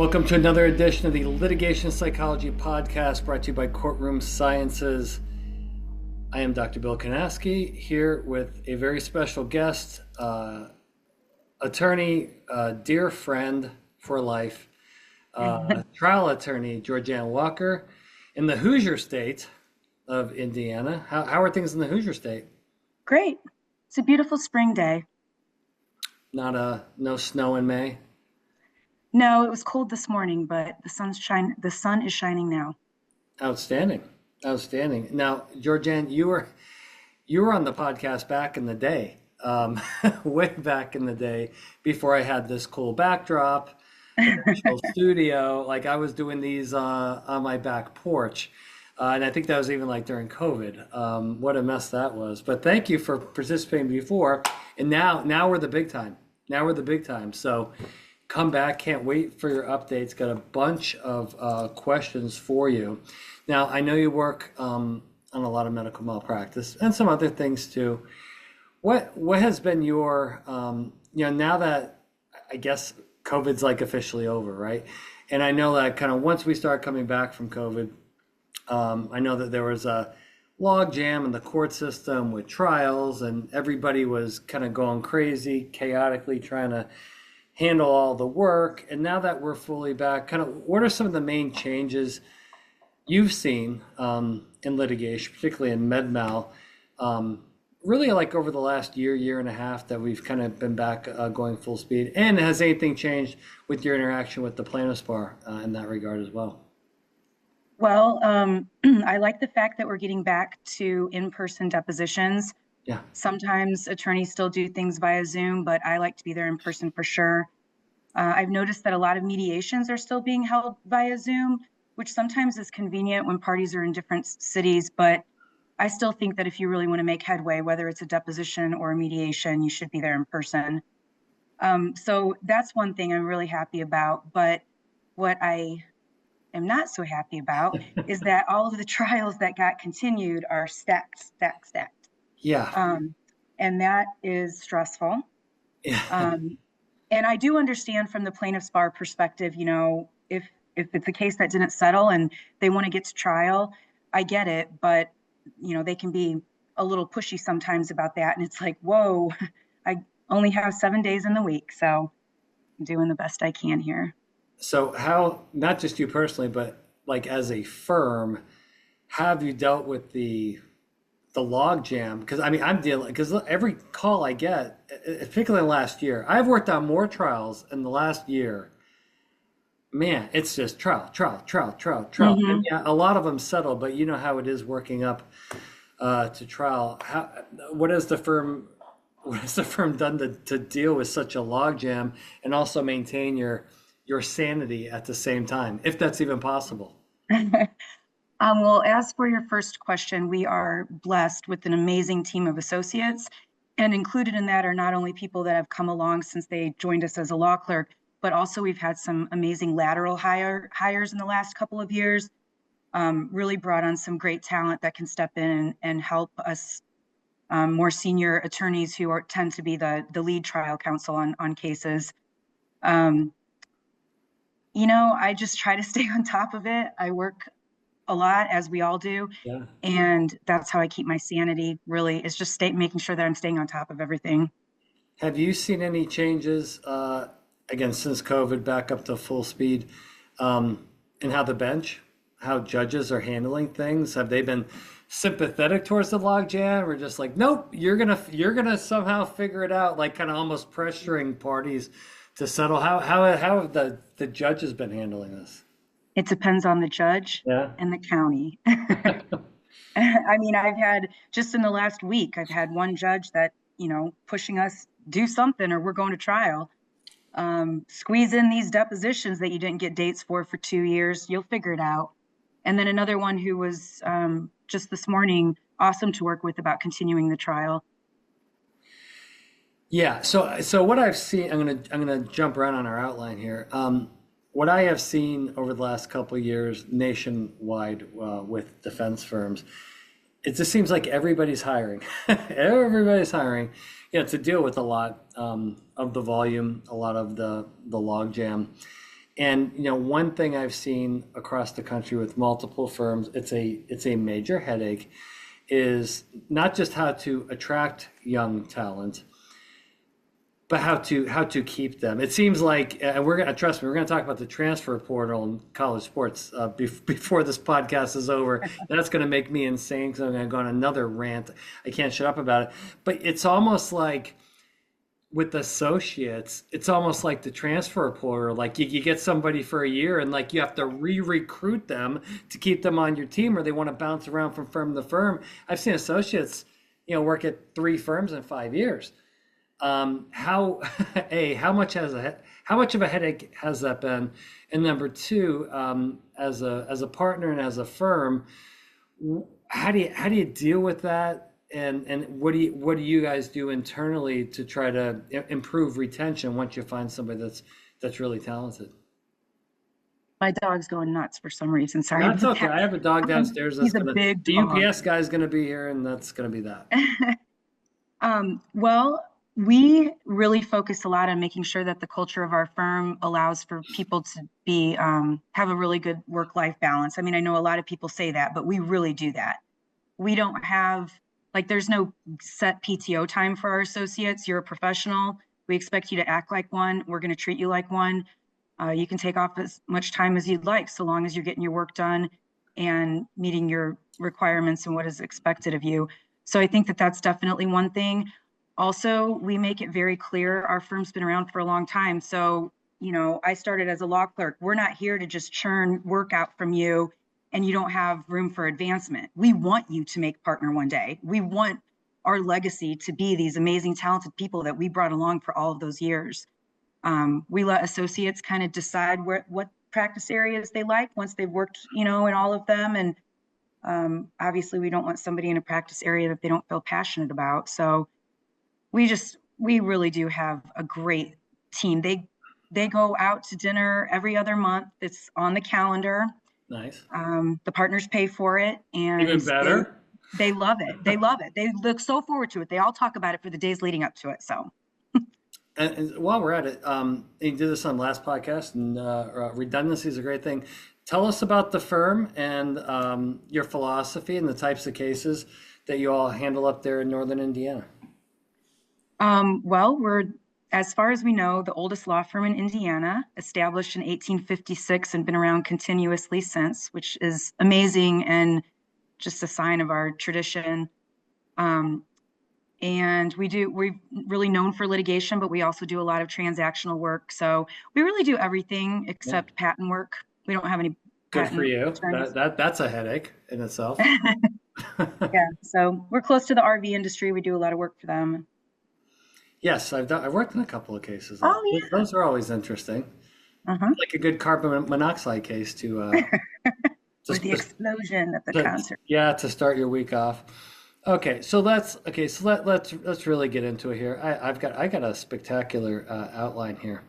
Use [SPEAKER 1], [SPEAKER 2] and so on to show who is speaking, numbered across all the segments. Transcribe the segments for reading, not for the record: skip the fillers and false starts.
[SPEAKER 1] Welcome to another edition of the Litigation Psychology Podcast brought to you by Courtroom Sciences. I am Dr. Bill Kanasky here with a very special guest, attorney, dear friend for life, trial attorney Georgianne Walker in the Hoosier state of Indiana. How are things in the Hoosier state?
[SPEAKER 2] Great. It's a beautiful spring day.
[SPEAKER 1] No snow in May?
[SPEAKER 2] No, it was cold this morning, but the sun is shining now.
[SPEAKER 1] Outstanding. Now, Georgianne, you were on the podcast back in the day, way back in the day, before I had this cool backdrop, professional studio. Like I was doing these on my back porch, and I think that was even like during COVID. What a mess that was. But thank you for participating before, and now we're the big time. So come back. Can't wait for your updates. Got a bunch of questions for you. Now, I know you work on a lot of medical malpractice and some other things too. What has been your, now that I guess COVID's like officially over, right? And I know that kind of once we start coming back from COVID, I know that there was a logjam in the court system with trials and everybody was kind of going crazy, chaotically trying to handle all the work. And now that we're fully back, kind of what are some of the main changes you've seen in litigation, particularly in med mal, really like over the last year and a half that we've kind of been back going full speed? And has anything changed with your interaction with the plaintiff's bar in that regard as well?
[SPEAKER 2] Well, I like the fact that we're getting back to in-person depositions.
[SPEAKER 1] Yeah.
[SPEAKER 2] Sometimes attorneys still do things via Zoom, but I like to be there in person for sure. I've noticed that a lot of mediations are still being held via Zoom, which sometimes is convenient when parties are in different cities, but I still think that if you really want to make headway, whether it's a deposition or a mediation, you should be there in person. So that's one thing I'm really happy about, but what I am not so happy about is that all of the trials that got continued are stacked.
[SPEAKER 1] Yeah.
[SPEAKER 2] And that is stressful.
[SPEAKER 1] Yeah.
[SPEAKER 2] And I do understand from the plaintiff's bar perspective, if it's a case that didn't settle and they want to get to trial, I get it, but they can be a little pushy sometimes about that. And it's like, whoa, I only have 7 days in the week, so I'm doing the best I can here.
[SPEAKER 1] So how, not just you personally, but like as a firm, have you dealt with the logjam? Because I mean, because every call I get, particularly last year, I've worked on more trials in the last year. Man, it's just trial.
[SPEAKER 2] Mm-hmm.
[SPEAKER 1] And yeah, a lot of them settle, but you know how it is working up to trial. What has the firm done to deal with such a logjam and also maintain your sanity at the same time, if that's even possible?
[SPEAKER 2] Well, as for your first question, we are blessed with an amazing team of associates, and included in that are not only people that have come along since they joined us as a law clerk, but also we've had some amazing lateral hires in the last couple of years, really brought on some great talent that can step in and help us, more senior attorneys who tend to be the lead trial counsel on cases. I just try to stay on top of it. I work a lot, as we all do.
[SPEAKER 1] Yeah.
[SPEAKER 2] And that's how I keep my sanity, really, is just making sure that I'm staying on top of everything.
[SPEAKER 1] Have you seen any changes, again, since COVID back up to full speed, in how judges are handling things? Have they been sympathetic towards the logjam, or just like, nope, you're gonna somehow figure it out, like kind of almost pressuring parties to settle? How have the judges been handling this?
[SPEAKER 2] It depends on the judge and the county. I mean, just in the last week, I've had one judge that, pushing us, do something or we're going to trial. Squeeze in these depositions that you didn't get dates for 2 years. You'll figure it out. And then another one who was just this morning, awesome to work with about continuing the trial.
[SPEAKER 1] Yeah. So what I've seen, I'm gonna jump around on our outline here. What I have seen over the last couple of years nationwide with defense firms, it just seems like everybody's hiring. Everybody's hiring, to deal with a lot of the volume, a lot of the logjam. And one thing I've seen across the country with multiple firms, it's a major headache, is not just how to attract young talent, but how to keep them. It seems like, and we're gonna trust me, we're gonna talk about the transfer portal in college sports before this podcast is over. That's gonna make me insane because I'm gonna go on another rant. I can't shut up about it. But it's almost like with associates, it's almost like the transfer portal. Like you get somebody for a year, and like you have to re-recruit them to keep them on your team, or they want to bounce around from firm to firm. I've seen associates, work at 3 firms in 5 years. How how much of a headache has that been? And number two, as a partner and as a firm, how do you deal with that? And what do you guys do internally to try to improve retention once you find somebody that's really talented?
[SPEAKER 2] My dog's going nuts for some reason. Sorry.
[SPEAKER 1] That's okay. I have a dog downstairs.
[SPEAKER 2] He's a big
[SPEAKER 1] the
[SPEAKER 2] dog.
[SPEAKER 1] UPS guy's gonna be here, and that's gonna be that.
[SPEAKER 2] Well, we really focus a lot on making sure that the culture of our firm allows for people to be have a really good work-life balance. I mean, I know a lot of people say that, but we really do that. We don't have, there's no set PTO time for our associates. You're a professional. We expect you to act like one. We're going to treat you like one. You can take off as much time as you'd like, so long as you're getting your work done and meeting your requirements and what is expected of you. So I think that that's definitely one thing. Also, we make it very clear, our firm's been around for a long time. So, I started as a law clerk. We're not here to just churn work out from you and you don't have room for advancement. We want you to make partner one day. We want our legacy to be these amazing, talented people that we brought along for all of those years. We let associates kind of decide what practice areas they like once they've worked, in all of them. And obviously, we don't want somebody in a practice area that they don't feel passionate about. So we really do have a great team. They go out to dinner every other month. It's on the calendar.
[SPEAKER 1] Nice.
[SPEAKER 2] The partners pay for it, and
[SPEAKER 1] even better.
[SPEAKER 2] They love it. They love it. They look so forward to it. They all talk about it for the days leading up to it. So.
[SPEAKER 1] And while we're at it, you did this on the last podcast, and redundancy is a great thing. Tell us about the firm and your philosophy and the types of cases that you all handle up there in Northern Indiana.
[SPEAKER 2] Well, we're, as far as we know, the oldest law firm in Indiana, established in 1856 and been around continuously since, which is amazing and just a sign of our tradition. And we're really known for litigation, but we also do a lot of transactional work. So we really do everything except patent work. We don't have any.
[SPEAKER 1] Good for you. That's a headache in itself.
[SPEAKER 2] Yeah. So we're close to the RV industry. We do a lot of work for them.
[SPEAKER 1] Yes, I've worked in a couple of cases.
[SPEAKER 2] Oh, yeah.
[SPEAKER 1] Those are always interesting. Like a good carbon monoxide case to
[SPEAKER 2] with the explosion at the concert.
[SPEAKER 1] Yeah, to start your week off. Okay, so let's really get into it here. I got a spectacular outline here.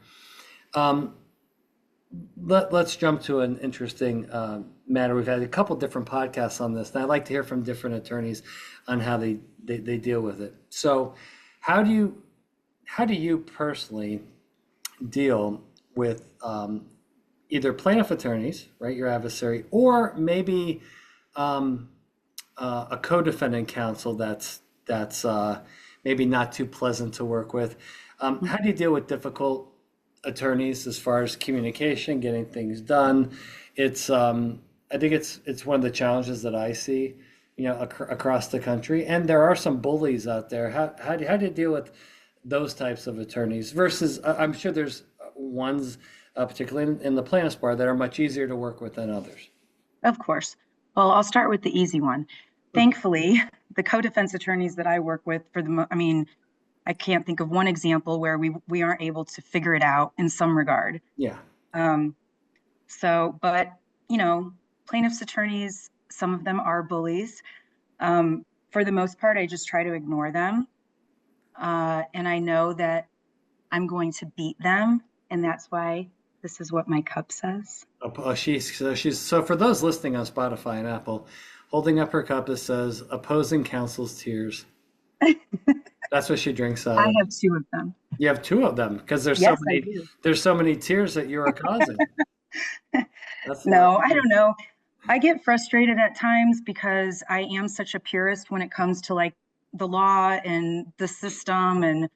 [SPEAKER 1] Let's jump to an interesting matter. We've had a couple different podcasts on this, and I'd like to hear from different attorneys on how they deal with it. So, how do you personally deal with either plaintiff attorneys, right, your adversary, or maybe a co-defendant counsel that's maybe not too pleasant to work with? How do you deal with difficult attorneys as far as communication, getting things done? It's I think it's one of the challenges that I see, across the country, and there are some bullies out there. How do you deal with those types of attorneys versus I'm sure there's ones, particularly in the plaintiff's bar, that are much easier to work with than others?
[SPEAKER 2] Of course. Well, I'll start with the easy one. Thankfully, the co-defense attorneys that I work with, I can't think of one example where we aren't able to figure it out in some regard.
[SPEAKER 1] Yeah.
[SPEAKER 2] But plaintiff's attorneys, some of them are bullies. For the most part, I just try to ignore them. And I know that I'm going to beat them. And that's why this is what my cup says.
[SPEAKER 1] So for those listening on Spotify and Apple, holding up her cup, it says opposing counsel's tears. That's what she drinks out
[SPEAKER 2] I
[SPEAKER 1] of.
[SPEAKER 2] have two of them.
[SPEAKER 1] You have two of them because
[SPEAKER 2] Yes, I do.
[SPEAKER 1] there's so many tears that you are causing. That's not
[SPEAKER 2] No, I don't know. I get frustrated at times because I am such a purist when it comes to like the law and the system, and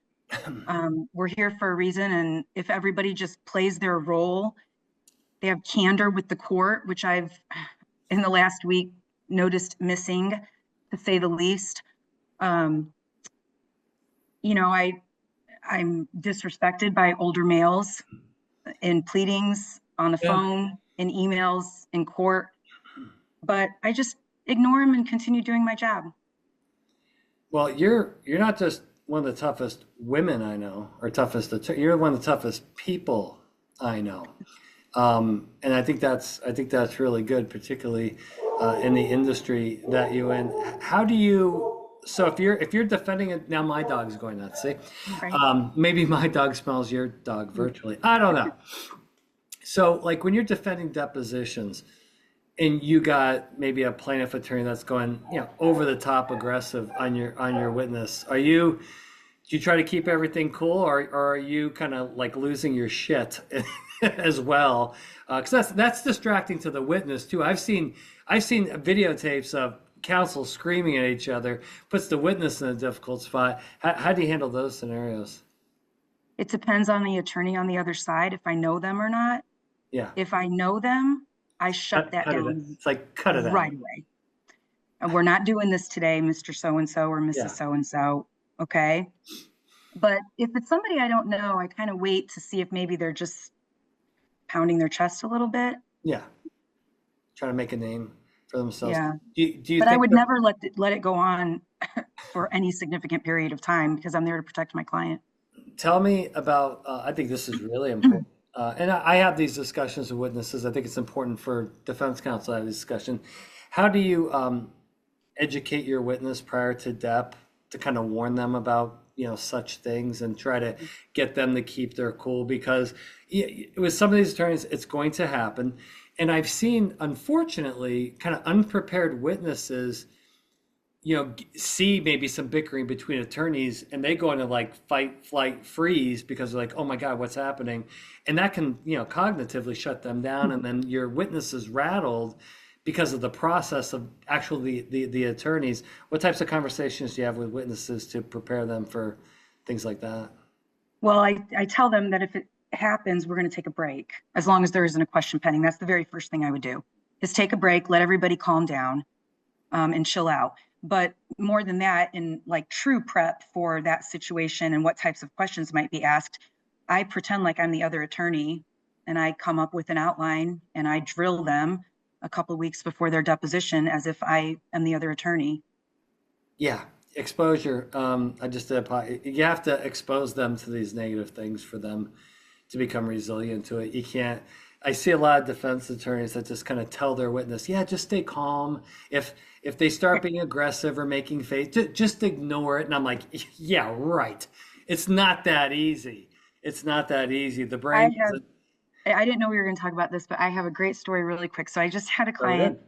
[SPEAKER 2] we're here for a reason. And if everybody just plays their role, they have candor with the court, which I've in the last week noticed missing, to say the least. Um, you know, I'm disrespected by older males in pleadings, on the
[SPEAKER 1] Yeah.
[SPEAKER 2] phone, in emails, in court, but I just ignore them and continue doing my job.
[SPEAKER 1] Well, you're not just one of the toughest women I know, or you're one of the toughest people I know. And I think that's really good, particularly in the industry that you in. How do you? So if you're defending it now, my dog's going nuts. See,
[SPEAKER 2] Right.
[SPEAKER 1] maybe my dog smells your dog virtually. I don't know. So like when you're defending depositions, and you got maybe a plaintiff attorney that's going, over the top aggressive on your witness, do you try to keep everything cool, or are you kind of like losing your shit as well? Because that's distracting to the witness too. I've seen videotapes of counsel screaming at each other, puts the witness in a difficult spot. How do you handle those scenarios?
[SPEAKER 2] It depends on the attorney on the other side, if I know them or not.
[SPEAKER 1] Yeah,
[SPEAKER 2] If I know them, I shut that
[SPEAKER 1] cut it.
[SPEAKER 2] down
[SPEAKER 1] It's like cut it
[SPEAKER 2] right
[SPEAKER 1] out.
[SPEAKER 2] away. And we're not doing this today, Mr. So-and-so or
[SPEAKER 1] Yeah,
[SPEAKER 2] Mrs. So-and-so, okay? But if it's somebody I don't know, I kind of wait to see if maybe they're just pounding their chest a little bit.
[SPEAKER 1] yeah. Trying to make a name for themselves.
[SPEAKER 2] Yeah.
[SPEAKER 1] Do you
[SPEAKER 2] But I
[SPEAKER 1] think
[SPEAKER 2] would
[SPEAKER 1] that?
[SPEAKER 2] never let it go on for any significant period of time because I'm there to protect my client.
[SPEAKER 1] Tell me about, I think this is really important. And I have these discussions with witnesses. I think it's important for defense counsel to have this discussion. How do you educate your witness prior to dep to kind of warn them about, such things and try to get them to keep their cool? Because with some of these attorneys, it's going to happen. And I've seen, unfortunately, kind of unprepared witnesses see maybe some bickering between attorneys and they go into like fight, flight, freeze because they're like, oh my God, what's happening? And that can, cognitively shut them down. And then your witness is rattled because of the process of actually the attorneys. What types of conversations do you have with witnesses to prepare them for things like that?
[SPEAKER 2] Well, I tell them that if it happens, we're going to take a break as long as there isn't a question pending. That's the very first thing I would do, is take a break, let everybody calm down and chill out. But more than that, in like true prep for that situation and what types of questions might be asked, I pretend like I'm the other attorney and I come up with an outline and I drill them a couple of weeks before their deposition as if I am the other attorney.
[SPEAKER 1] Yeah, exposure. I just did you have to expose them to these negative things for them to become resilient to it. You can't. I see a lot of defense attorneys that just kind of tell their witness, yeah, just stay calm. If they start being aggressive or making face, just ignore it. And I'm like, yeah, right. It's not that easy. It's not that easy. The brain.
[SPEAKER 2] I didn't know we were going to talk about this, but I have a great story really quick. So I just had a
[SPEAKER 1] Go ahead.
[SPEAKER 2] client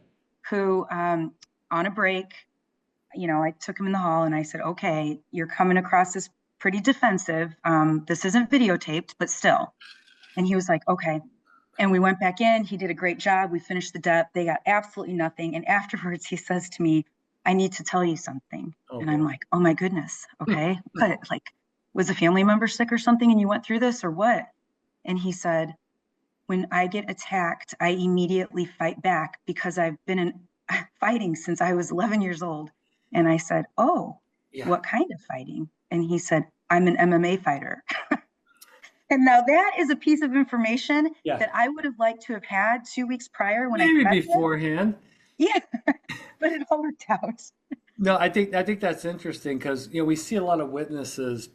[SPEAKER 2] who, on a break, I took him in the hall and I said, okay, you're coming across as pretty defensive. This isn't videotaped, but still. And he was like, okay. And we went back in. He did a great job. We finished the dep. They got absolutely nothing. And afterwards, he says to me, I need to tell you something.
[SPEAKER 1] Oh,
[SPEAKER 2] and I'm like, oh my goodness. Okay. What? Like, was a family member sick or something and you went through this or what? And he said, when I get attacked, I immediately fight back because I've been fighting since I was 11 years old. And I said, oh,
[SPEAKER 1] yeah.
[SPEAKER 2] What kind of fighting? And he said, I'm an MMA fighter. And now that is a piece of information that I would have liked to have had 2 weeks prior when
[SPEAKER 1] maybe
[SPEAKER 2] I
[SPEAKER 1] beforehand.
[SPEAKER 2] Yeah, but it all worked out.
[SPEAKER 1] No, I think that's interesting because we see a lot of witnesses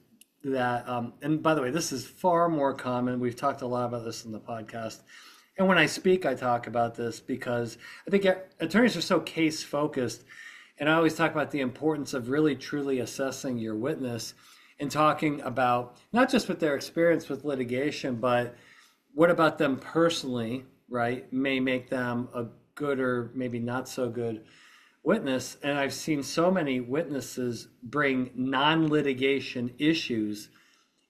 [SPEAKER 1] that, and by the way, this is far more common. We've talked a lot about this in the podcast, and when I speak, I talk about this because I think attorneys are so case focused, and I always talk about the importance of really truly assessing your witness and talking about not just with their experience with litigation, but what about them personally, right? May make them a good or maybe not so good witness, and I've seen so many witnesses bring non-litigation issues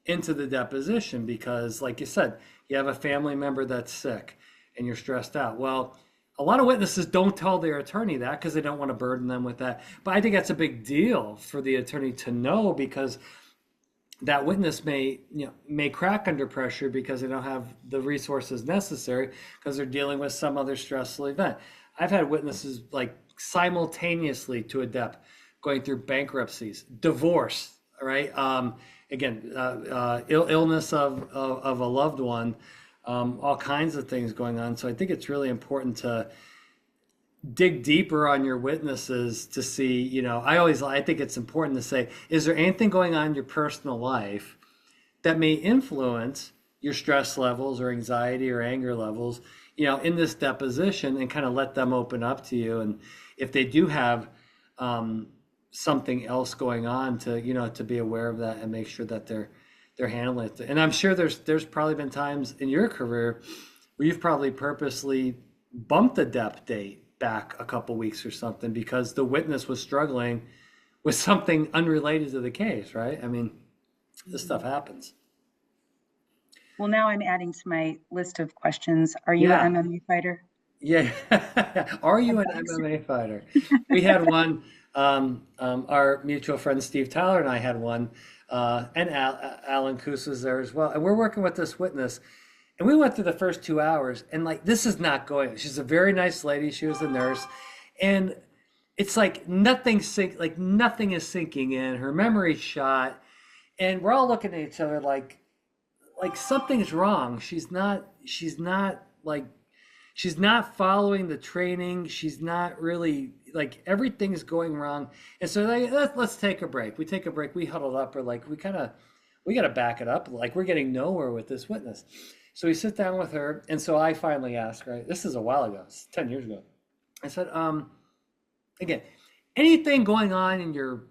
[SPEAKER 1] into the deposition because, like you said, you have a family member that's sick and you're stressed out. Well, a lot of witnesses don't tell their attorney that because they don't want to burden them with that. But I think that's a big deal for the attorney to know, because that witness may crack under pressure because they don't have the resources necessary because they're dealing with some other stressful event. I've had witnesses like simultaneously to a dep going through bankruptcies, divorce, right? Illness of a loved one, all kinds of things going on. So I think it's really important to dig deeper on your witnesses to see, I think it's important to say, is there anything going on in your personal life that may influence your stress levels or anxiety or anger levels, in this deposition, and kind of let them open up to you. And if they do have something else going on, to be aware of that and make sure that they're handling it. And I'm sure there's probably been times in your career where you've probably purposely bumped the dep date back a couple weeks or something because the witness was struggling with something unrelated to the case, right? I mean, this stuff happens.
[SPEAKER 2] Well, now I'm adding to my list of questions. Are you an MMA fighter?
[SPEAKER 1] Yeah. Are you an MMA fighter? We had one, our mutual friend Steve Tyler and I had one, and Alan Coos was there as well. And we're working with this witness. And we went through the first 2 hours, and this is not going. She's a very nice lady. She was a nurse, and it's like nothing is sinking in. Her memory's shot, and we're all looking at each other like something's wrong. She's not following the training. She's not really, everything's going wrong. And so let's take a break. We take a break. We huddled up. We're like, we got to back it up. We're getting nowhere with this witness. So we sit down with her, and so I finally asked, right, this is a while ago, it's 10 years ago. I said, again, anything going on in your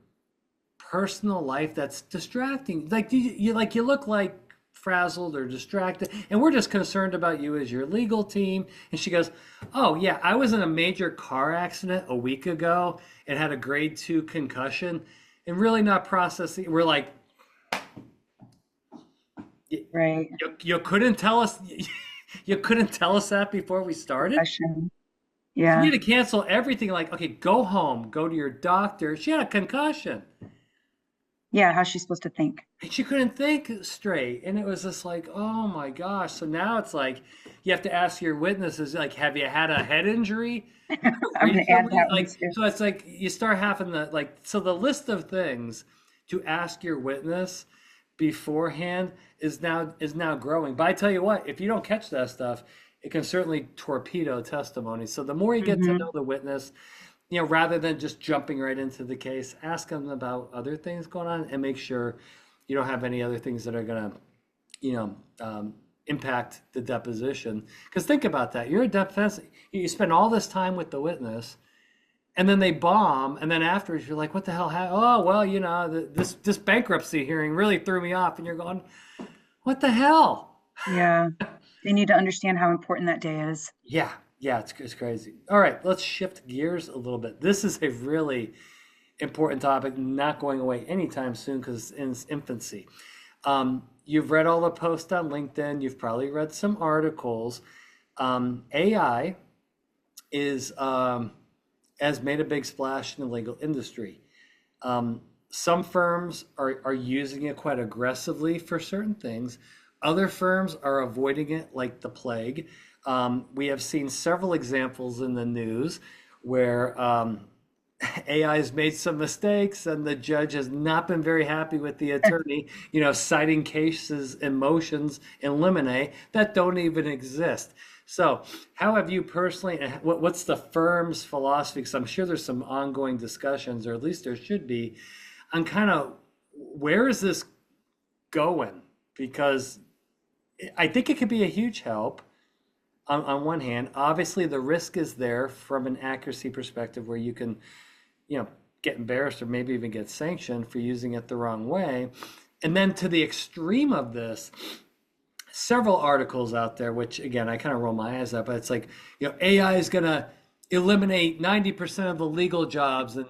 [SPEAKER 1] personal life that's distracting? You look like frazzled or distracted, and we're just concerned about you as your legal team. And she goes, oh yeah, I was in a major car accident a week ago and had a grade 2 concussion and really not processing. We're like,
[SPEAKER 2] right.
[SPEAKER 1] You couldn't tell us. You couldn't tell us that before we started.
[SPEAKER 2] Yeah.
[SPEAKER 1] You need to cancel everything. Okay, go home, go to your doctor. She had a concussion.
[SPEAKER 2] Yeah, how's she supposed to think?
[SPEAKER 1] And she couldn't think straight, and it was just like, oh my gosh. So now it's like you have to ask your witnesses, have you had a head injury?
[SPEAKER 2] I'm gonna add that
[SPEAKER 1] so it's like you start having so the list of things to ask your witness beforehand is now growing. But I tell you what, if you don't catch that stuff, it can certainly torpedo testimony. So the more you get to know the witness, rather than just jumping right into the case, ask them about other things going on and make sure you don't have any other things that are going to, impact the deposition. Because think about that. You're a defense. You spend all this time with the witness, and then they bomb, and then afterwards you're like, what the hell happened? Oh, well, this bankruptcy hearing really threw me off. And you're going, what the hell?
[SPEAKER 2] Yeah. They need to understand how important that day is.
[SPEAKER 1] Yeah, it's crazy. All right, let's shift gears a little bit. This is a really important topic, not going away anytime soon because it's in its infancy. You've read all the posts on LinkedIn. You've probably read some articles. AI has made a big splash in the legal industry. Some firms are using it quite aggressively for certain things. Other firms are avoiding it like the plague. We have seen several examples in the news where AI has made some mistakes and the judge has not been very happy with the attorney, citing cases and motions in limine that don't even exist. So how have you personally, what's the firm's philosophy? Because I'm sure there's some ongoing discussions, or at least there should be, on kind of where is this going? Because I think it could be a huge help on one hand. Obviously, the risk is there from an accuracy perspective where you can, get embarrassed or maybe even get sanctioned for using it the wrong way. And then to the extreme of this, several articles out there, which again, I kind of roll my eyes at, but it's like, AI is going to eliminate 90% of the legal jobs, and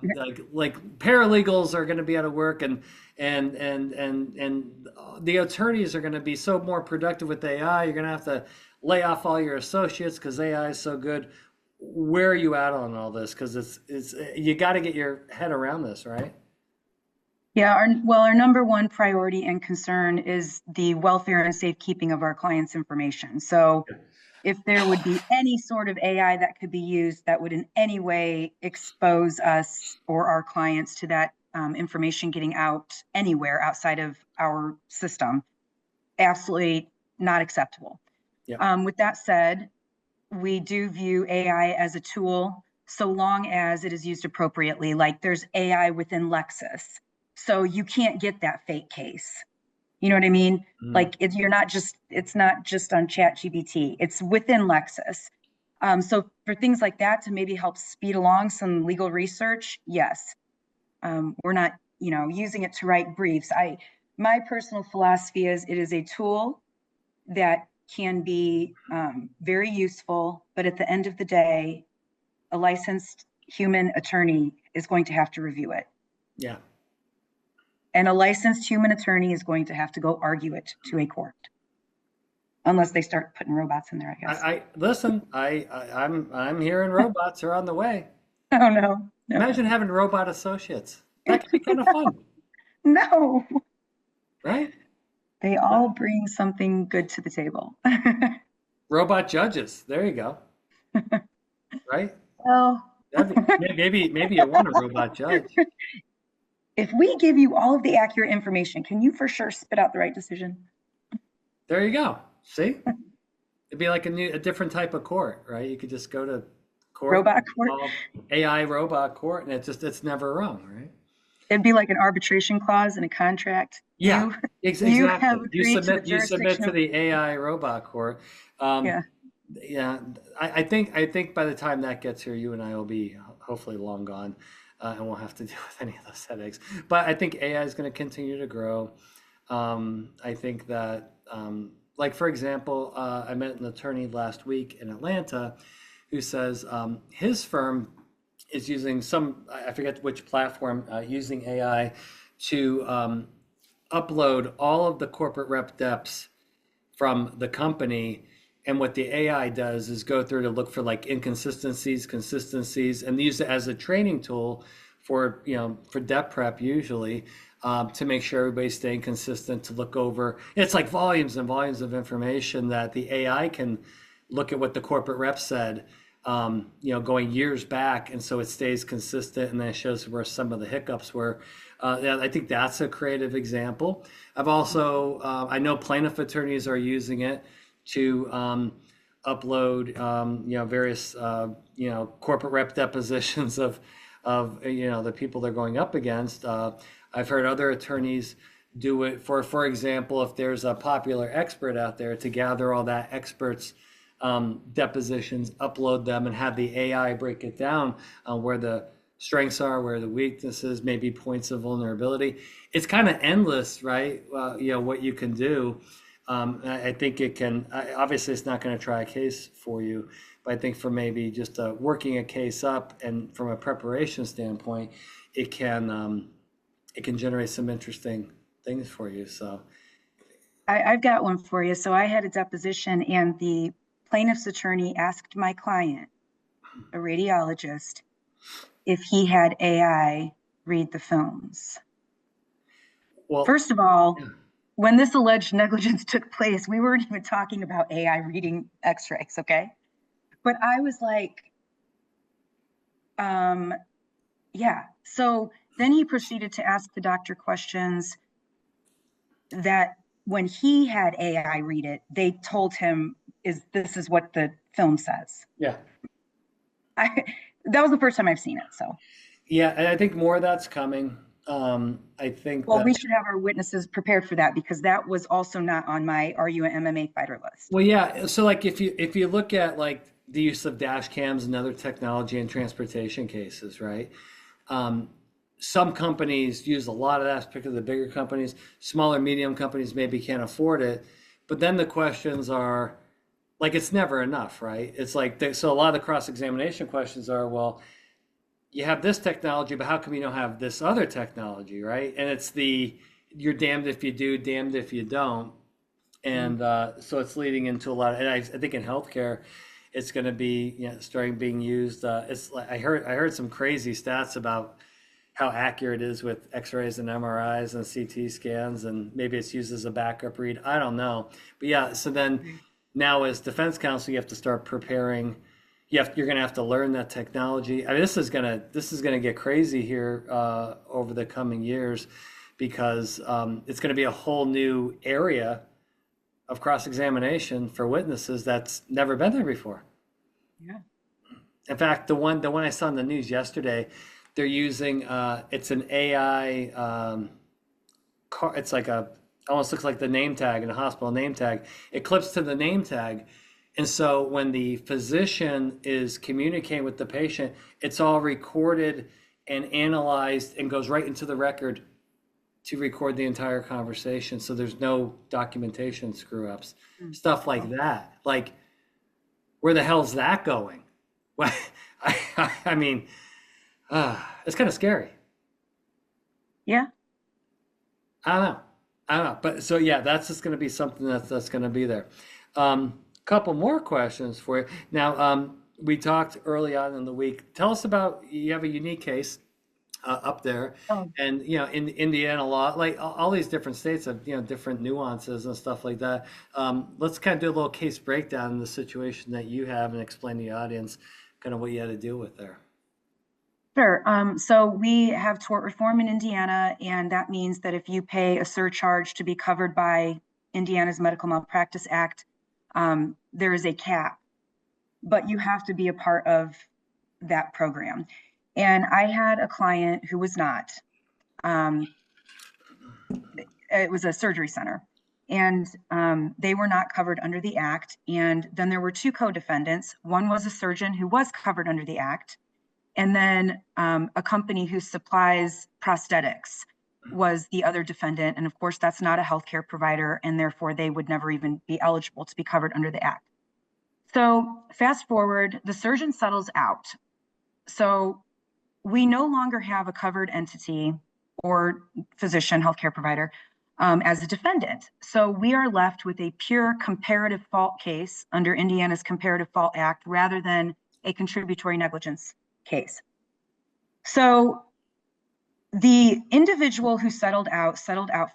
[SPEAKER 1] like paralegals are going to be out of work, and the attorneys are going to be so more productive with AI. You're going to have to lay off all your associates because AI is so good. Where are you at on all this? Because it's you got to get your head around this, right?
[SPEAKER 2] Yeah, our number one priority and concern is the welfare and safekeeping of our clients' information. So if there would be any sort of AI that could be used that would in any way expose us or our clients to that information getting out anywhere outside of our system, absolutely not acceptable.
[SPEAKER 1] Yeah.
[SPEAKER 2] With that said, we do view AI as a tool so long as it is used appropriately. Like there's AI within Lexis, so you can't get that fake case. You know what I mean? Like it's not just on ChatGPT. It's within Lexis. So for things like that to maybe help speed along some legal research, yes. We're not, using it to write briefs. My personal philosophy is it is a tool that can be very useful, but at the end of the day, a licensed human attorney is going to have to review it.
[SPEAKER 1] Yeah.
[SPEAKER 2] And a licensed human attorney is going to have to go argue it to a court. Unless they start putting robots in there, I guess.
[SPEAKER 1] I listen. I'm hearing robots are on the way.
[SPEAKER 2] Oh no.
[SPEAKER 1] Imagine having robot associates. That could be kind of fun,
[SPEAKER 2] No.
[SPEAKER 1] right?
[SPEAKER 2] They all bring something good to the table.
[SPEAKER 1] Robot judges. There you go. Right?
[SPEAKER 2] Well,
[SPEAKER 1] Maybe you want a robot judge.
[SPEAKER 2] if we give you all of the accurate information, can you for sure spit out the right decision?
[SPEAKER 1] There you go. See? It'd be like a different type of court, right? You could just go to court,
[SPEAKER 2] Robot court.
[SPEAKER 1] AI robot court, and it's never wrong, right?
[SPEAKER 2] It'd be like an arbitration clause in a contract.
[SPEAKER 1] Yeah, exactly. You submit to
[SPEAKER 2] of,
[SPEAKER 1] the AI robot court.
[SPEAKER 2] yeah.
[SPEAKER 1] Yeah, I think by the time that gets here, you and I will be hopefully long gone, and won't have to deal with any of those headaches. But I think AI is going to continue to grow. I think that, like for example, I met an attorney last week in Atlanta who says his firm is using I forget which platform, using AI to upload all of the corporate rep deps from the company. And what the AI does is go through to look for like inconsistencies, consistencies, and use it as a training tool for dep prep usually, to make sure everybody's staying consistent, to look over. It's like volumes and volumes of information that the AI can look at what the corporate rep said, going years back, and so it stays consistent, and then it shows where some of the hiccups were. I think that's a creative example. I've also, I know plaintiff attorneys are using it to upload, various, corporate rep depositions of the people they're going up against. I've heard other attorneys do it for example, if there's a popular expert out there, to gather all that expert's depositions, upload them, and have the AI break it down where the strengths are, where the weaknesses, maybe points of vulnerability. It's kind of endless, right? What you can do. I think it can, obviously it's not going to try a case for you, but I think for maybe just working a case up, and from a preparation standpoint, it can generate some interesting things for you. So
[SPEAKER 2] I've got one for you. So I had a deposition, and the plaintiff's attorney asked my client, a radiologist, if he had AI read the films. Well, first of all, yeah. When this alleged negligence took place, we weren't even talking about AI reading x-rays, okay? But I was like, yeah. So then he proceeded to ask the doctor questions that when he had AI read it, they told him, this is what the film says.
[SPEAKER 1] Yeah.
[SPEAKER 2] That was the first time I've seen it, so.
[SPEAKER 1] Yeah, and I think more of that's coming. I think.
[SPEAKER 2] Well, we should have our witnesses prepared for that, because that was also not on my "Are you an MMA fighter" list.
[SPEAKER 1] Well, yeah. So, like, if you look at like the use of dash cams and other technology in transportation cases, right? Some companies use a lot of that, particularly the bigger companies. Smaller, medium companies maybe can't afford it. But then the questions are, like it's never enough, right? It's like so a lot of the cross-examination questions are, well, you have this technology, but how come you don't have this other technology, right? And it's the you're damned if you do, damned if you don't. And so it's leading into a lot of, and I think in healthcare, it's going to be, starting being used. It's like I heard some crazy stats about how accurate it is with X-rays and MRIs and CT scans, and maybe it's used as a backup read. I don't know, but yeah. So then now, as defense counsel, you have to start preparing. You're going to have to learn that technology. I mean, this is gonna get crazy here over the coming years, because it's going to be a whole new area of cross-examination for witnesses that's never been there before.
[SPEAKER 2] Yeah.
[SPEAKER 1] In fact, the one I saw in the news yesterday, they're using it's an AI it's like almost looks like the name tag in a hospital name tag. It clips to the name tag. And so when the physician is communicating with the patient, it's all recorded and analyzed and goes right into the record to record the entire conversation. So there's no documentation screw ups, stuff like that. Like, where the hell's that going? Well, I mean, it's kind of scary.
[SPEAKER 2] Yeah.
[SPEAKER 1] I don't know. But so yeah, that's just going to be something that's going to be there. Couple more questions for you. Now, we talked early on in the week. Tell us about, you have a unique case up there,
[SPEAKER 2] Oh,
[SPEAKER 1] and in Indiana law, like all these different states have different nuances and stuff like that. Let's kind of do a little case breakdown in the situation that you have and explain to the audience kind of what you had to deal with there.
[SPEAKER 2] sure. So we have tort reform in Indiana, and that means that if you pay a surcharge to be covered by Indiana's Medical Malpractice Act, there is a cap, but you have to be a part of that program. And I had a client who was not. It was a surgery center, and they were not covered under the act. And then there were two co-defendants. One was a surgeon who was covered under the act, and then a company who supplies prosthetics was the other defendant. And of course, that's not a healthcare provider, and therefore they would never even be eligible to be covered under the act. So fast forward, the surgeon settles out. So we no longer have a covered entity or physician, healthcare provider, as a defendant. So we are left with a pure comparative fault case under Indiana's Comparative Fault Act rather than a contributory negligence case. So the individual who settled out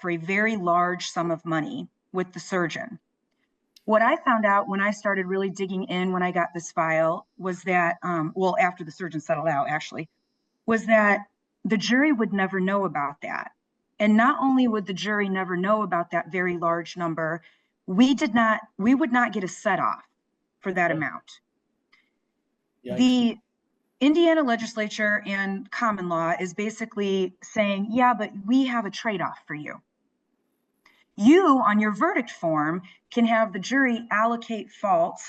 [SPEAKER 2] for a very large sum of money with the surgeon. What I found out when I started really digging in when I got this file was that, well, after the surgeon settled out, actually, was that the jury would never know about that. And not only would the jury never know about that very large number, we would not get a set off for that amount.
[SPEAKER 1] Yikes.
[SPEAKER 2] The Indiana legislature and common law is basically saying, yeah, but we have a trade-off for you. You, on your verdict form, can have the jury allocate fault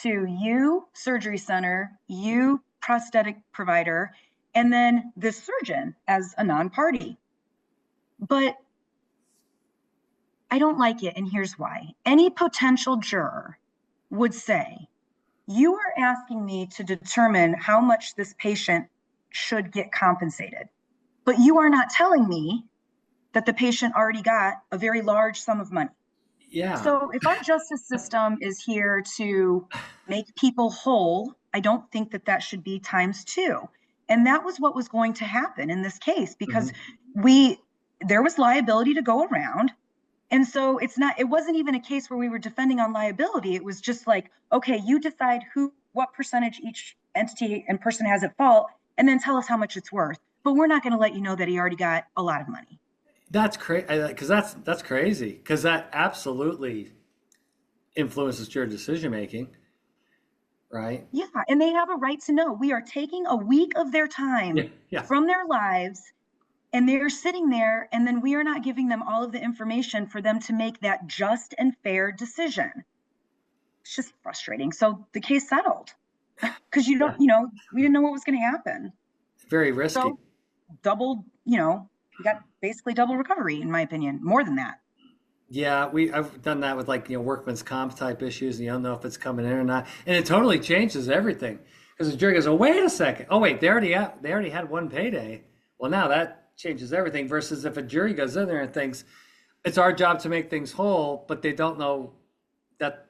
[SPEAKER 2] to you, surgery center, you, prosthetic provider, and then the surgeon as a non-party. But I don't like it, and here's why. Any potential juror would say, you are asking me to determine how much this patient should get compensated, but you are not telling me that the patient already got a very large sum of money.
[SPEAKER 1] Yeah.
[SPEAKER 2] So if our justice system is here to make people whole, I don't think that that should be times two. And that was what was going to happen in this case, because there was liability to go around. And so it wasn't even a case where we were defending on liability. It was just like, okay, you decide what percentage each entity and person has at fault, and then tell us how much it's worth. But we're not going to let you know that he already got a lot of money.
[SPEAKER 1] That's crazy, because that's crazy, because that absolutely influences your decision making, right?
[SPEAKER 2] Yeah, and they have a right to know. We are taking a week of their time from their lives, and they're sitting there, and then we are not giving them all of the information for them to make that just and fair decision. It's just frustrating. So the case settled because we didn't know what was going to happen.
[SPEAKER 1] Very risky.
[SPEAKER 2] So you got basically double recovery, in my opinion, more than that.
[SPEAKER 1] Yeah, I've done that with like, workman's comp type issues, and you don't know if it's coming in or not. And it totally changes everything. Because the jury goes, oh, wait a second. Oh, wait, they already had one payday. Well, now that changes everything. Versus if a jury goes in there and thinks it's our job to make things whole, but they don't know that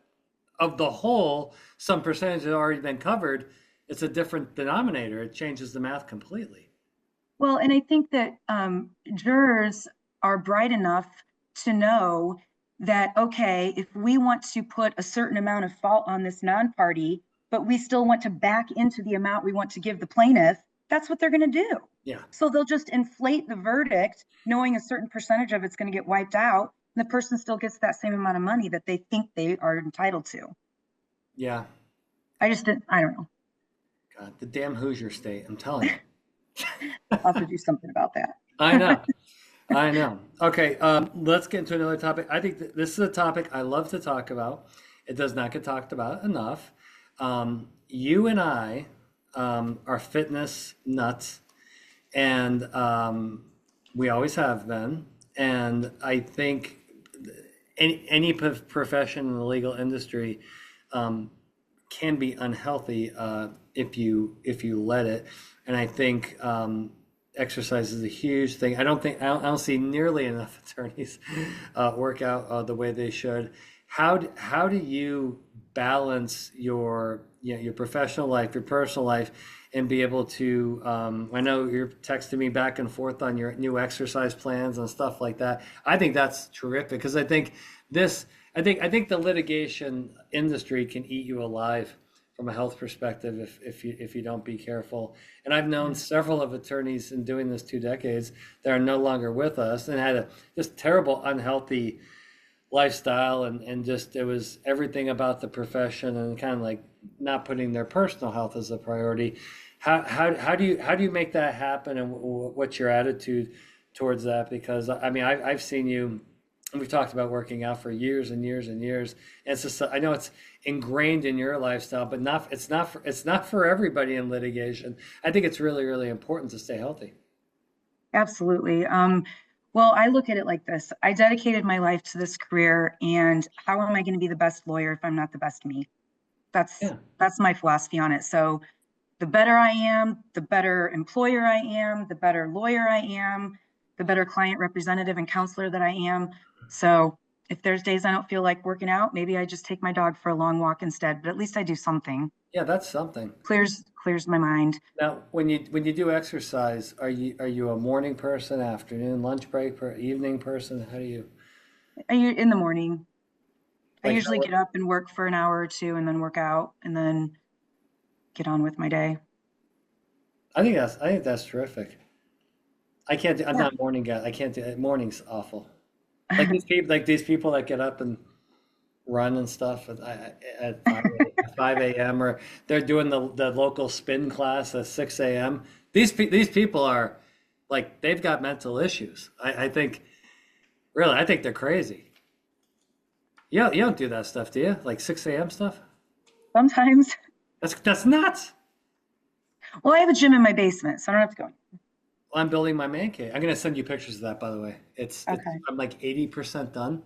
[SPEAKER 1] of the whole, some percentage has already been covered. It's a different denominator. It changes the math completely.
[SPEAKER 2] Well, and I think that jurors are bright enough to know that, okay, if we want to put a certain amount of fault on this non-party, but we still want to back into the amount we want to give the plaintiff, that's what they're going to do.
[SPEAKER 1] Yeah.
[SPEAKER 2] So they'll just inflate the verdict, knowing a certain percentage of it's going to get wiped out, and the person still gets that same amount of money that they think they are entitled to.
[SPEAKER 1] Yeah.
[SPEAKER 2] I don't know.
[SPEAKER 1] God, the damn Hoosier state. I'm telling you.
[SPEAKER 2] I'll have to do something about that.
[SPEAKER 1] I know. I know. Okay, let's get into another topic. I think this is a topic I love to talk about. It does not get talked about enough. You and I are fitness nuts, and we always have been. And I think any profession in the legal industry can be unhealthy if you let it. And I think exercise is a huge thing. I don't see nearly enough attorneys work out the way they should. How do you balance your your professional life, your personal life, and be able to? I know you're texting me back and forth on your new exercise plans and stuff like that. I think that's terrific because I think the litigation industry can eat you alive from a health perspective if you don't be careful. And I've known several of attorneys in doing this 2 decades that are no longer with us and had a just terrible, unhealthy lifestyle, and just it was everything about the profession and kind of like not putting their personal health as a priority. How do you make that happen, and what's your attitude towards that? Because I mean I've seen you. We've talked about working out for years and years and years. And it's just, I know it's ingrained in your lifestyle, but it's not for everybody in litigation. I think it's really, really important to stay healthy.
[SPEAKER 2] Absolutely. Well, I look at it like this. I dedicated my life to this career, and how am I going to be the best lawyer if I'm not the best me?
[SPEAKER 1] Yeah.
[SPEAKER 2] That's my philosophy on it. So the better I am, the better employer I am, the better lawyer I am, the better client representative and counselor that I am. So if there's days I don't feel like working out, maybe I just take my dog for a long walk instead, but at least I do something.
[SPEAKER 1] Yeah, that's something.
[SPEAKER 2] Clears my mind.
[SPEAKER 1] Now, when you do exercise, are you a morning person, afternoon, lunch break, evening person? How do you
[SPEAKER 2] In the morning, I
[SPEAKER 1] like?
[SPEAKER 2] usually get up and work for an hour or two and then work out and then get on with my day.
[SPEAKER 1] I think that's terrific. I can't do, I'm not a morning guy. I can't do it. Morning's awful. Like these people that get up and run and stuff at 5 a.m. or they're doing the local spin class at 6 a.m. These people are like they've got mental issues. I think they're crazy. You don't do that stuff, do you? Like 6 a.m. stuff?
[SPEAKER 2] Sometimes.
[SPEAKER 1] That's nuts.
[SPEAKER 2] Well, I have a gym in my basement, so I don't have to go.
[SPEAKER 1] Well, I'm building my man cave. I'm gonna send you pictures of that, by the way.
[SPEAKER 2] Okay.
[SPEAKER 1] I'm like 80% done.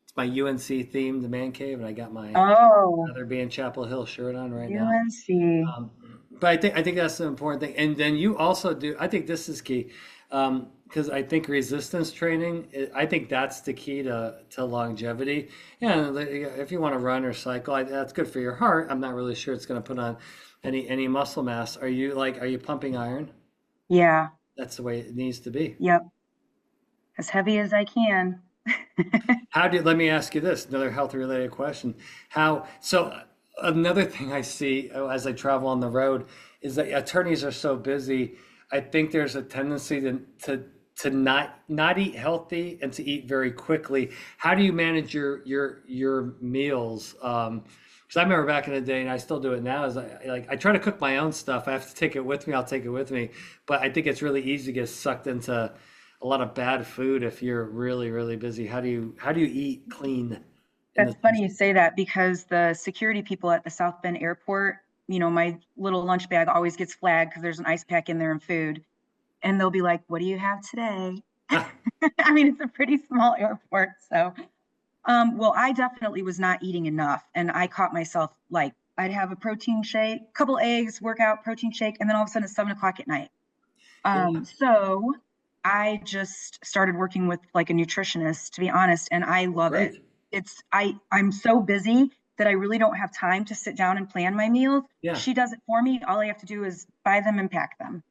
[SPEAKER 1] It's my UNC themed man cave, and I got my
[SPEAKER 2] Oh,
[SPEAKER 1] Other being Chapel Hill shirt on right now.
[SPEAKER 2] UNC.
[SPEAKER 1] But I think that's an important thing. And then you also do. I think this is key because I think resistance training. I think that's the key to longevity. Yeah, if you want to run or cycle, that's good for your heart. I'm not really sure it's going to put on any muscle mass. Are you pumping iron?
[SPEAKER 2] Yeah.
[SPEAKER 1] That's the way it needs to be.
[SPEAKER 2] Yep. As heavy as I can.
[SPEAKER 1] Let me ask you this, another health related question. Another thing I see as I travel on the road is that attorneys are so busy. I think there's a tendency to not eat healthy and to eat very quickly. How do you manage your meals? Because I remember back in the day, and I still do it now, is I try to cook my own stuff. I have to take it with me. I'll take it with me. But I think it's really easy to get sucked into a lot of bad food if you're really, really busy. How do you eat clean?
[SPEAKER 2] That's funny you say that because the security people at the South Bend airport, my little lunch bag always gets flagged because there's an ice pack in there and food. And they'll be like, "What do you have today?" I mean, it's a pretty small airport. So, well, I definitely was not eating enough. And I caught myself like I'd have a protein shake, couple eggs, workout, protein shake, and then all of a sudden it's 7 o'clock at night.
[SPEAKER 1] Yeah,
[SPEAKER 2] So I just started working with like a nutritionist, to be honest, and I love it.
[SPEAKER 1] great.
[SPEAKER 2] I'm so busy that I really don't have time to sit down and plan my meals.
[SPEAKER 1] Yeah,
[SPEAKER 2] She does it for me. All I have to do is buy them and pack them.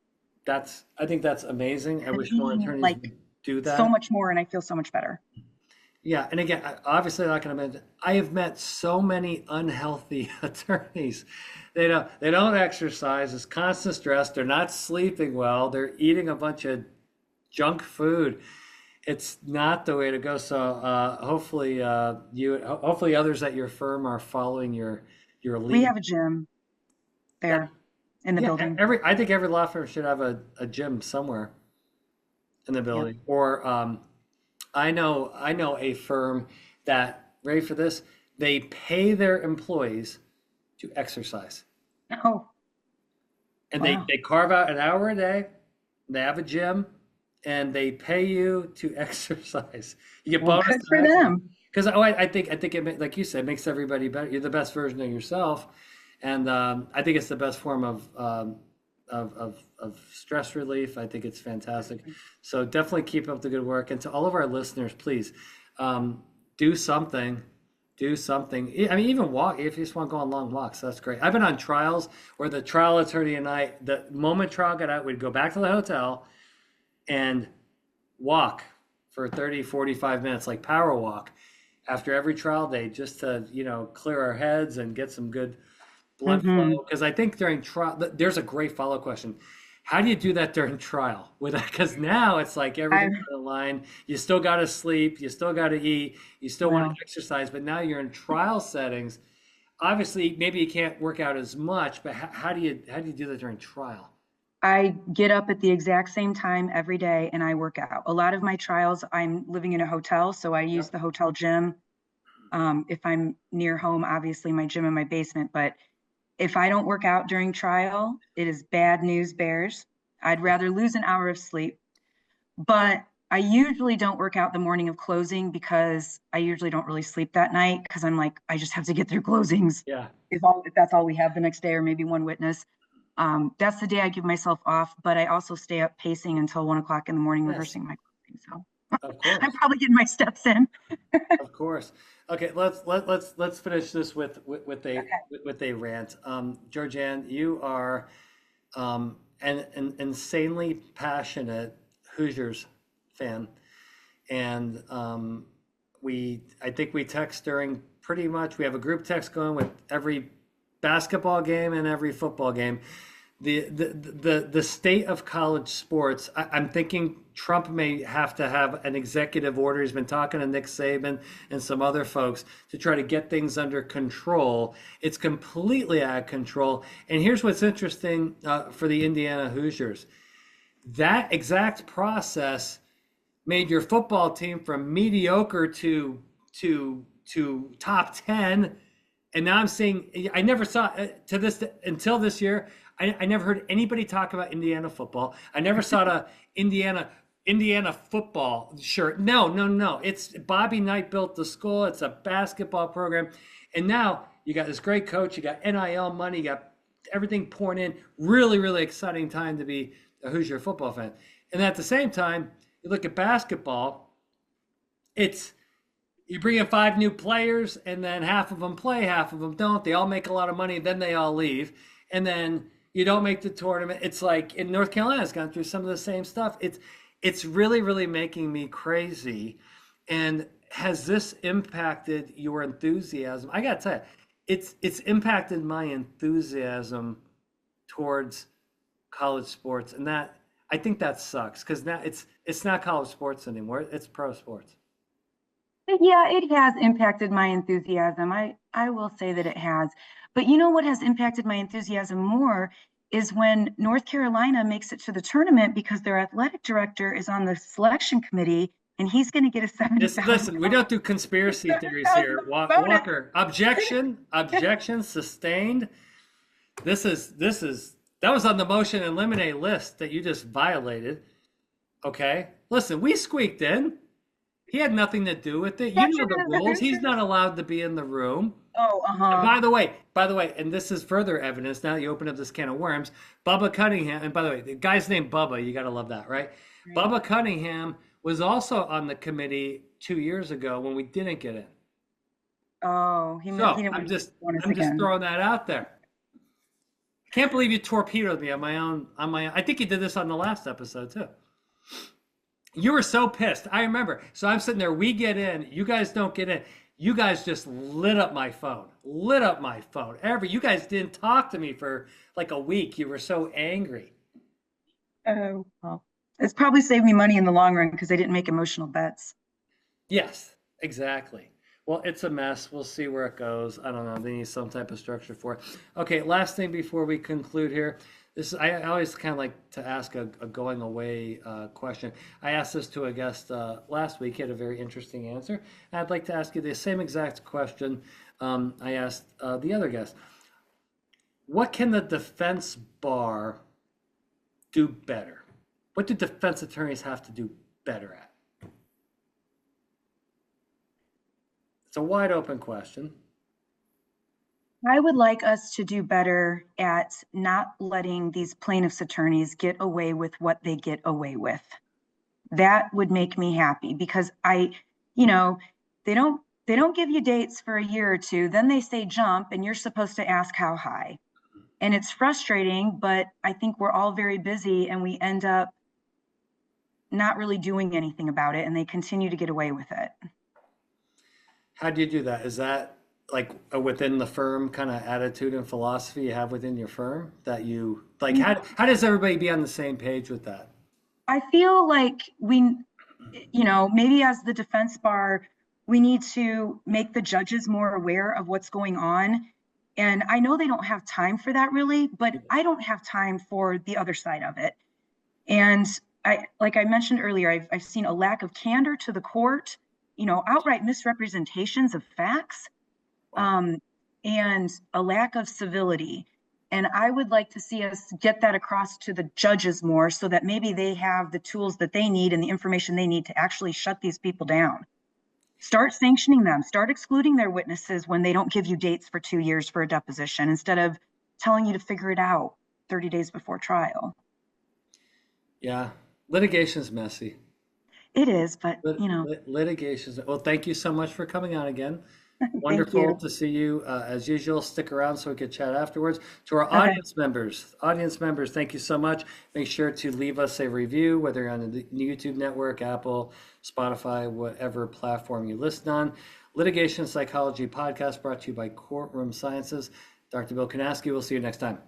[SPEAKER 1] I think that's amazing. I
[SPEAKER 2] I'm
[SPEAKER 1] wish more
[SPEAKER 2] eating
[SPEAKER 1] attorneys
[SPEAKER 2] like
[SPEAKER 1] would do
[SPEAKER 2] so
[SPEAKER 1] that.
[SPEAKER 2] much more and I feel so much better.
[SPEAKER 1] Yeah, and again, obviously I'm not going to mention. I have met so many unhealthy attorneys. They don't exercise. It's constant stress. They're not sleeping well. They're eating a bunch of junk food. It's not the way to go. So hopefully hopefully others at your firm are following your
[SPEAKER 2] We
[SPEAKER 1] lead.
[SPEAKER 2] have a gym
[SPEAKER 1] Yeah,
[SPEAKER 2] there in the
[SPEAKER 1] yeah.
[SPEAKER 2] building.
[SPEAKER 1] I think every law firm should have a gym somewhere in the
[SPEAKER 2] Yep.
[SPEAKER 1] building. Or I know a firm that, ready for this, they pay their employees to exercise.
[SPEAKER 2] Oh,
[SPEAKER 1] And they,
[SPEAKER 2] wow.
[SPEAKER 1] they carve out an hour a day, they have a gym, and they pay you to exercise. You get
[SPEAKER 2] Well,
[SPEAKER 1] bonus
[SPEAKER 2] good
[SPEAKER 1] time
[SPEAKER 2] for
[SPEAKER 1] exercise.
[SPEAKER 2] them.
[SPEAKER 1] Because I think like you said, makes everybody better. You're the best version of yourself, and I think it's the best form of stress relief. I think it's fantastic. So definitely keep up the good work. And to all of our listeners, please um, do something. Do something. I mean, even walk if you just want to go on long walks. That's great. I've been on trials where the trial attorney and I, the moment trial got out, we'd go back to the hotel and walk for 30, 45 minutes, like power walk after every trial day, just to, clear our heads and get some good blood
[SPEAKER 2] Hmm.
[SPEAKER 1] flow. Because I think during trial, there's a great follow question. How do you do that during trial? Because now it's like
[SPEAKER 2] I
[SPEAKER 1] everything's on the line. You still got to sleep. You still got to eat. You still want to
[SPEAKER 2] well,
[SPEAKER 1] exercise. But now you're in trial settings. Obviously, maybe you can't work out as much. But how do you do that during trial?
[SPEAKER 2] I get up at the exact same time every day and I work out. A lot of my trials, I'm living in a hotel, so I use
[SPEAKER 1] Yep.
[SPEAKER 2] the hotel gym. If I'm near home, obviously my gym in my basement. But if I don't work out during trial, it is bad news bears. I'd rather lose an hour of sleep. But I usually don't work out the morning of closing because I usually don't really sleep that night because I'm like, I just have to get through closings
[SPEAKER 1] Yeah.
[SPEAKER 2] if that's all we have the next day or maybe one witness. That's the day I give myself off, but I also stay up pacing until 1 o'clock in the morning
[SPEAKER 1] Yes.
[SPEAKER 2] rehearsing my closing. So
[SPEAKER 1] Of
[SPEAKER 2] I'm
[SPEAKER 1] course.
[SPEAKER 2] probably getting my steps in.
[SPEAKER 1] Of course. Okay, let's finish this with a
[SPEAKER 2] Okay.
[SPEAKER 1] with a rant. Georgianne, you are an insanely passionate Hoosiers fan, and I think we text during pretty much. We have a group text going with every basketball game and every football game. The state of college sports. I'm thinking Trump may have to have an executive order. He's been talking to Nick Saban and some other folks to try to get things under control. It's completely out of control. And here's what's interesting for the Indiana Hoosiers. That exact process made your football team from mediocre to top 10. And now I'm seeing, I never saw to this until this year. I never heard anybody talk about Indiana football. I never saw the Indiana football shirt. No, no, no. It's Bobby Knight built the school. It's a basketball program, and now you got this great coach. You got NIL money. You got everything pouring in. Really, really exciting time to be a Hoosier football fan. And at the same time, you look at basketball. It's you bring in five new players, and then half of them play, half of them don't. They all make a lot of money, then they all leave, and then you don't make the tournament. It's like in North Carolina, it's gone through some of the same stuff. It's really, really making me crazy. And has this impacted your enthusiasm? I gotta tell you, it's impacted my enthusiasm towards college sports, and that I think that sucks because now it's not college sports anymore. It's pro sports.
[SPEAKER 2] Yeah, it has impacted my enthusiasm. I will say that it has. But you know what has impacted my enthusiasm more is when North Carolina makes it to the tournament because their athletic director is on the selection committee and he's going to get a
[SPEAKER 1] Listen, we don't do conspiracy theories here.
[SPEAKER 2] bonus.
[SPEAKER 1] Walker, objection, sustained. That was on the motion and eliminate list that you just violated. Okay. Listen, we squeaked in. He had nothing to do with it. You
[SPEAKER 2] That's
[SPEAKER 1] know
[SPEAKER 2] your
[SPEAKER 1] the rules. He's not allowed to be in the room.
[SPEAKER 2] Oh,
[SPEAKER 1] And
[SPEAKER 2] uh-huh.
[SPEAKER 1] by the way, and this is further evidence. Now that you open up this can of worms, Bubba Cunningham, and by the way, the guy's named Bubba. You got to love that, right?
[SPEAKER 2] Right.
[SPEAKER 1] Bubba Cunningham was also on the committee 2 years ago when we didn't get in.
[SPEAKER 2] Oh, he
[SPEAKER 1] So
[SPEAKER 2] didn't
[SPEAKER 1] I'm
[SPEAKER 2] want to
[SPEAKER 1] just
[SPEAKER 2] join us
[SPEAKER 1] I'm just
[SPEAKER 2] again.
[SPEAKER 1] throwing that out there. Can't believe you torpedoed me on my own. I think you did this on the last episode too. You were so pissed. I remember. So I'm sitting there. We get in. You guys don't get in. You guys just lit up my phone. Lit up my phone. You guys didn't talk to me for like a week. You were so angry.
[SPEAKER 2] Oh, well. It's probably saved me money in the long run because I didn't make emotional bets.
[SPEAKER 1] Yes, exactly. Well, it's a mess. We'll see where it goes. I don't know. They need some type of structure for it. Okay, last thing before we conclude here. I always kind of like to ask a going away question. I asked this to a guest last week. He had a very interesting answer. I'd like to ask you the same exact question I asked the other guest. What can the defense bar do better? What do defense attorneys have to do better at? It's a wide open question.
[SPEAKER 2] I would like us to do better at not letting these plaintiffs' attorneys get away with what they get away with. That would make me happy because you know, they don't give you dates for a year or two, then they say jump and you're supposed to ask how high. And it's frustrating, but I think we're all very busy and we end up not really doing anything about it and they continue to get away with it.
[SPEAKER 1] How do you do that? Is that like a within the firm kind of attitude and philosophy you have within your firm that you like? How does everybody be on the same page with that?
[SPEAKER 2] I feel like maybe as the defense bar, we need to make the judges more aware of what's going on. And I know they don't have time for that really, but I don't have time for the other side of it. And like I mentioned earlier, I've seen a lack of candor to the court, outright misrepresentations of facts,
[SPEAKER 1] Wow.
[SPEAKER 2] um, and a lack of civility. And I would like to see us get that across to the judges more so that maybe they have the tools that they need and the information they need to actually shut these people down. Start sanctioning them, start excluding their witnesses when they don't give you dates for 2 years for a deposition instead of telling you to figure it out 30 days before trial.
[SPEAKER 1] Yeah, litigation's messy.
[SPEAKER 2] It is, but
[SPEAKER 1] Litigation's well. Thank you so much for coming on again.
[SPEAKER 2] thank
[SPEAKER 1] Wonderful
[SPEAKER 2] you.
[SPEAKER 1] to see you as usual. Stick around so we could chat afterwards. To our
[SPEAKER 2] Okay.
[SPEAKER 1] audience members, thank you so much. Make sure to leave us a review, whether you're on the YouTube network, Apple, Spotify, whatever platform you listen on. Litigation Psychology Podcast brought to you by Courtroom Sciences. Dr. Bill Kanasky. We'll see you next time.